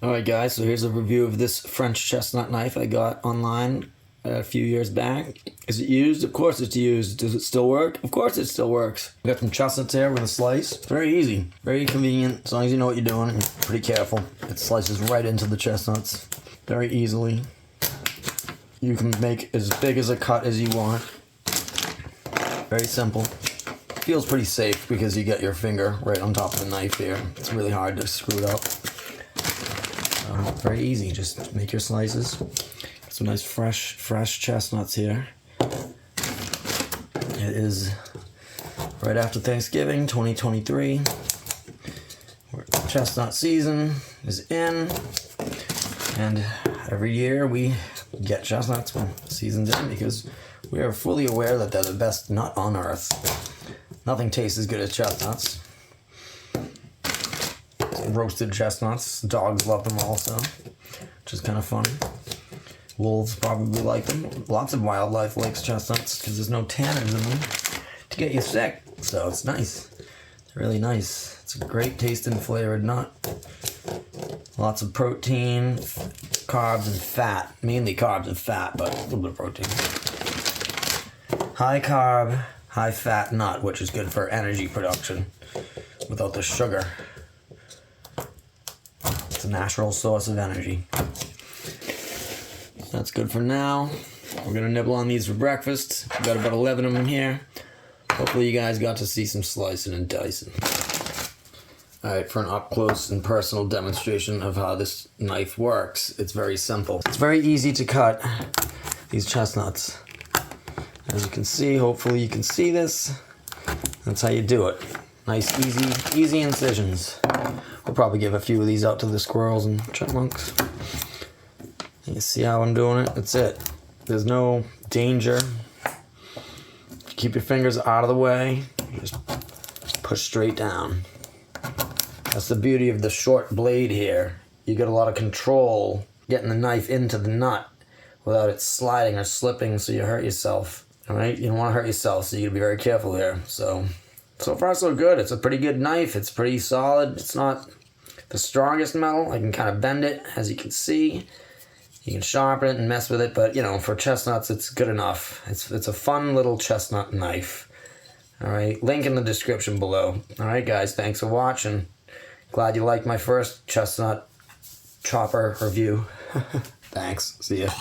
Alright guys, so here's a review of this French chestnut knife I got online a few years back. Is it used? Of course it's used. Does it still work? Of course it still works. I got some chestnuts here with a slice. It's very easy, very convenient, as long as you know what you're doing and you're pretty careful. It slices right into the chestnuts very easily. You can make as big as a cut as you want. Very simple. Feels pretty safe because you get your finger right on top of the knife here. It's really hard to screw it up. Very easy, just make your slices. Some nice fresh chestnuts here. It is right after Thanksgiving, 2023. Chestnut season is in, and every year we get chestnuts when the season's in because we are fully aware that they're the best nut on earth. Nothing tastes as good as chestnuts. Roasted chestnuts. Dogs love them also, which is kind of funny. Wolves probably like them. Lots of wildlife likes chestnuts because there's no tannins in them to get you sick. So it's nice. It's really nice. It's a great tasting flavored nut. Lots of protein, carbs, and fat. Mainly carbs and fat, but a little bit of protein. High carb, high fat nut, which is good for energy production without the sugar. It's a natural source of energy. That's good for now. We're gonna nibble on these for breakfast. We've got about 11 of them here. Hopefully you guys got to see some slicing and dicing. Alright, for an up close and personal demonstration of how this knife works, it's very simple. It's very easy to cut these chestnuts. As you can see, hopefully you can see this. That's how you do it. Nice, easy incisions. We'll probably give a few of these out to the squirrels and chipmunks. You see how I'm doing it? That's it. There's no danger. Keep your fingers out of the way. Just push straight down. That's the beauty of the short blade here. You get a lot of control getting the knife into the nut without it sliding or slipping so you hurt yourself. Alright? You don't want to hurt yourself, so you gotta be very careful here. So far so good. It's a pretty good knife. It's pretty solid. It's not the strongest metal. I can kind of bend it, as you can see. You can sharpen it and mess with it, but you know, for chestnuts, it's good enough. It's a fun little chestnut knife. Alright, link in the description below. Alright guys, thanks for watching. Glad you liked my first chestnut chopper review. Thanks, see ya.